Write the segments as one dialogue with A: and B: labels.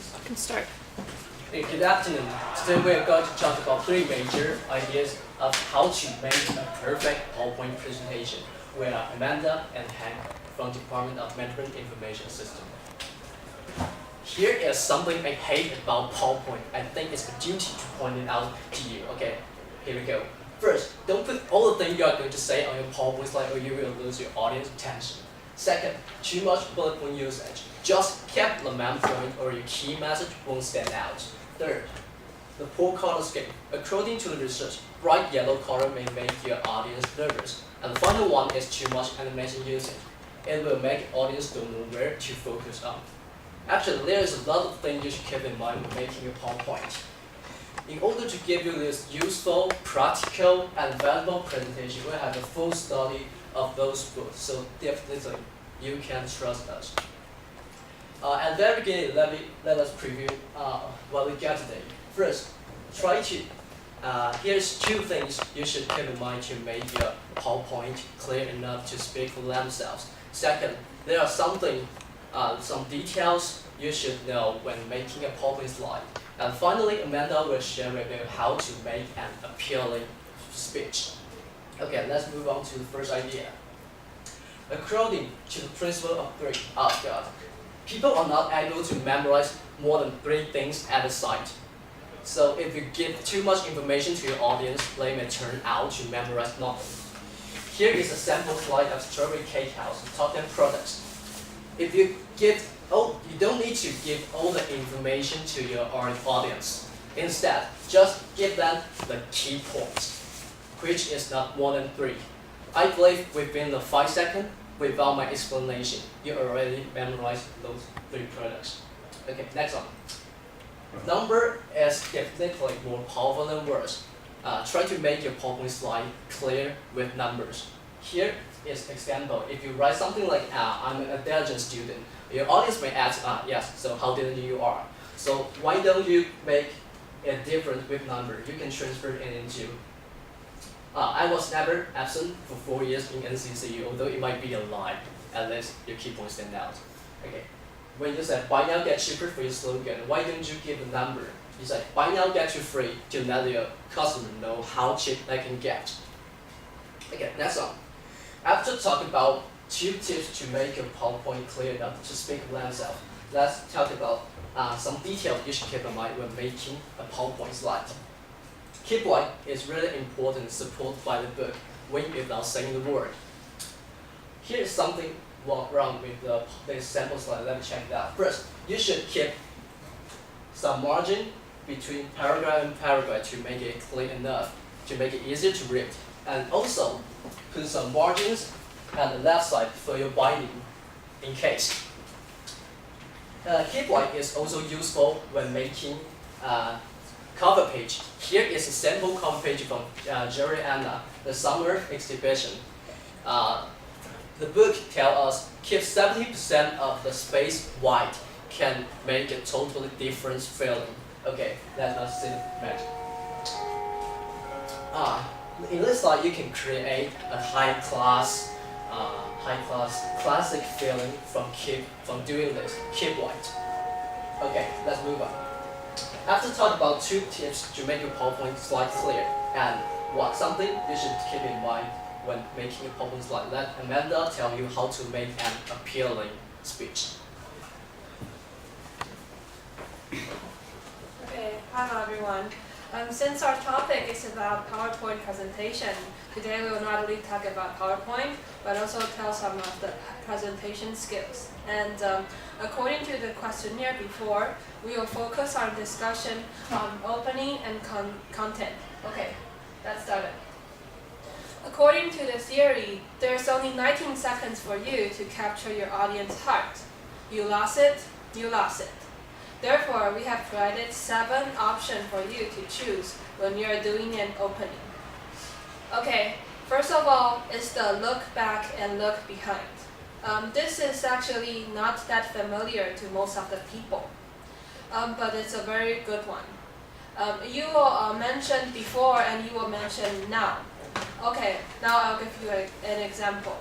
A: questions.
B: You can start.
A: Hey, good afternoon. Today we are going to talk about three major ideas of how to make a perfect PowerPoint presentation. We are Amanda and Hank from Department of Management Information System. Here is something I hate about PowerPoint. I think it's a duty to point it out to you. Okay, here we go. First, don't put all the things you are going to say on your PowerPoint slide or you will lose your audience attention. Second, too much bullet point usage. Just keep the main point or your key message won't stand out. Third, the poor color scheme. According to the research, bright yellow color may make your audience nervous. And the final one is too much animation usage. It will make audience don't know where to focus on. Actually, there is a lot of things you should keep in mind when making your PowerPoint. In order to give you this useful, practical, and valuable presentation, we have a full study of those books, so definitely you can trust us. At the very beginning, let us preview what we got today. First, here's two things you should keep in mind to make your PowerPoint clear enough to speak for themselves. Second, there are some details you should know when making a PowerPoint slide. And finally, Amanda will share with you how to make an appealing speech. Okay, let's move on to the first idea. According to the principle of three, people are not able to memorize more than three things at a sight. So if you give too much information to your audience, they may turn out to memorize nothing. Here is a sample slide of Strawberry Cake House top 10 products. If you you don't need to give all the information to your audience. Instead, just give them the key points, which is not more than three. I believe within the 5 seconds, without my explanation, you already memorized those three products. Okay, next one. Number is definitely more powerful than words. Try to make your PowerPoint slide clear with numbers. Here is example. If you write something like, I'm an intelligent student, your audience may ask, yes, so how diligent you are. So why don't you make it different with number? You can transfer it into, I was never absent for 4 years in NCCU, although it might be a lie, at least your key points stand out. Okay. When you say, buy now, get cheaper for your slogan, why don't you give a number? You say, buy now, get you free, to let your customer know how cheap they can get. Okay, next one. After talking about 2 tips to make your PowerPoint clear enough to speak for themselves, let's talk about some details you should keep in mind when making a PowerPoint slide. Key point is really important, supported by the book, Win Without Saying the Word. Here is something wrong with the sample slide. Let me check it out. First, you should keep some margin between paragraph and paragraph to make it clear enough, to make it easier to read. And also, put some margins at the left side for your binding, in case. Key point is also useful when making cover page. Here is a sample cover page from Jerry Anna, the summer exhibition. The book tells us keep 70% of the space white can make a totally different feeling. Okay, let us see the magic. In this slide, you can create a high-class classic feeling from doing this. Keep white. Okay, let's move on. After talking about 2 tips to make your PowerPoint slide clear, and something you should keep in mind when making a PowerPoint slide, let Amanda tell you how to make an appealing speech.
B: Okay, hello everyone. Since our topic is about PowerPoint presentation, today we will not only talk about PowerPoint, but also tell some of the presentation skills. And according to the questionnaire before, we will focus our discussion on opening and content. Okay, let's start it. According to the theory, there's only 19 seconds for you to capture your audience's heart. You lost it, you lost it. Therefore, we have provided 7 options for you to choose when you are doing an opening. Okay, first of all is the look back and look behind. This is actually not that familiar to most of the people, but it's a very good one. You will mention before and you will mention now. Okay, now I'll give you an example.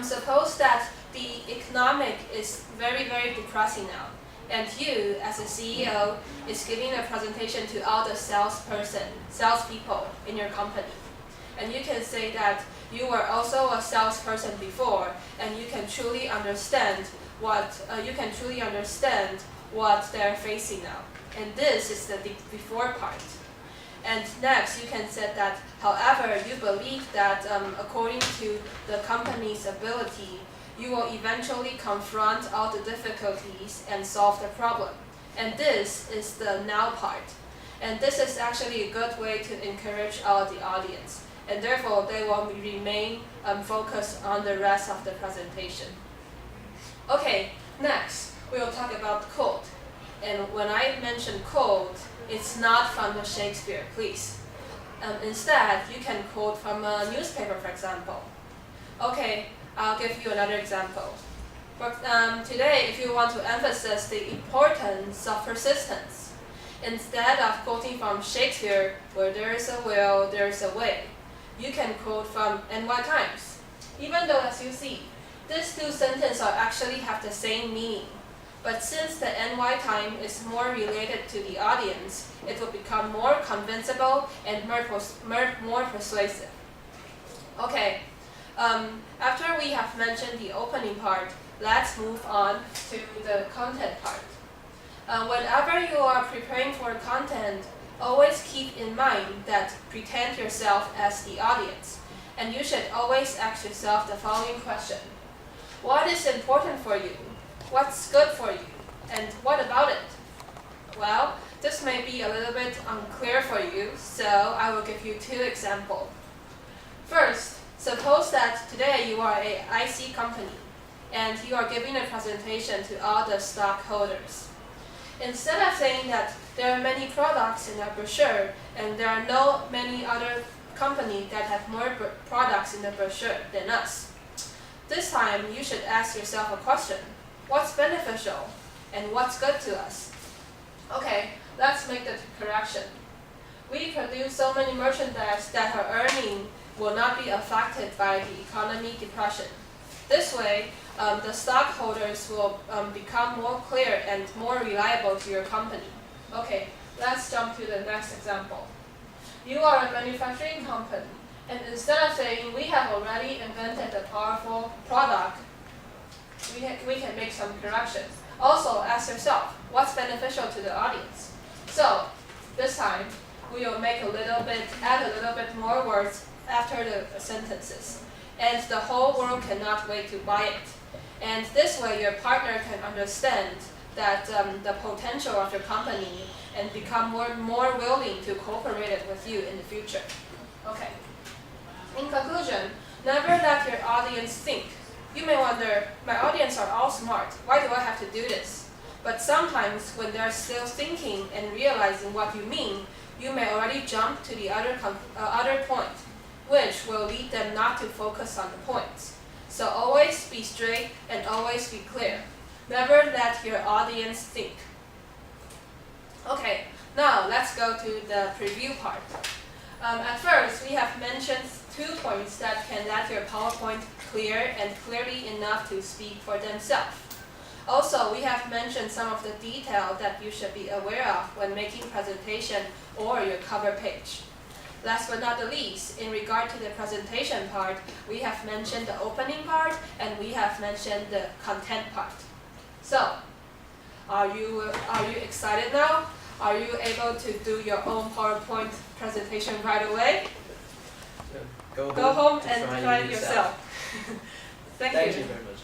B: Suppose that the economic is very, very depressing now, and you, as a CEO, is giving a presentation to all the salespeople in your company. And you can say that you were also a salesperson before, and you can truly understand what they're facing now. And this is the before part. And next, you can say that, however, you believe that according to the company's ability, you will eventually confront all the difficulties and solve the problem. And this is the now part. And this is actually a good way to encourage all the audience. And therefore, they will remain focused on the rest of the presentation. Okay, next, we'll talk about quote. And when I mention quote, it's not from the Shakespeare, please. Instead, you can quote from a newspaper, for example. Okay, I'll give you another example. Today, if you want to emphasize the importance of persistence, instead of quoting from Shakespeare, where there is a will, there is a way, you can quote from NY Times. Even though, as you see, these two sentences actually have the same meaning. But since the NY Times is more related to the audience, it will become more convincible and more persuasive. Okay, after we have mentioned the opening part, let's move on to the content part. Whenever you are preparing for content, always keep in mind that pretend yourself as the audience. And you should always ask yourself the following question. What is important for you? What's good for you? And what about it? Well, this may be a little bit unclear for you, so I will give you two examples. First, suppose that today you are an IC company, and you are giving a presentation to all the stockholders. Instead of saying that there are many products in our brochure, and there are no many other companies that have more products in the brochure than us, this time you should ask yourself a question. What's beneficial and what's good to us? Okay, let's make the correction. We produce so many merchandise that our earning will not be affected by the economy depression. This way, the stockholders will become more clear and more reliable to your company. Okay, let's jump to the next example. You are a manufacturing company, and instead of saying we have already invented a powerful product, we can make some corrections. Also, ask yourself, what's beneficial to the audience? So, this time, we will add a little bit more words after the sentences. And the whole world cannot wait to buy it. And this way, your partner can understand that the potential of your company and become more willing to cooperate with you in the future. Okay. In conclusion, never let your audience think. You may wonder, my audience are all smart, why do I have to do this? But sometimes when they're still thinking and realizing what you mean, you may already jump to the other point, which will lead them not to focus on the points. So always be straight and always be clear. Never let your audience think. Okay, now let's go to the preview part. At first, we have mentioned 2 points that can let your PowerPoint clear and clearly enough to speak for themselves. Also, we have mentioned some of the detail that you should be aware of when making presentation or your cover page. Last but not the least, in regard to the presentation part, we have mentioned the opening part and we have mentioned the content part. So, are you excited now? Are you able to do your own PowerPoint presentation right away?
A: Go
B: Go home
A: to
B: and try it yourself. Thank you.
A: Thank you very much.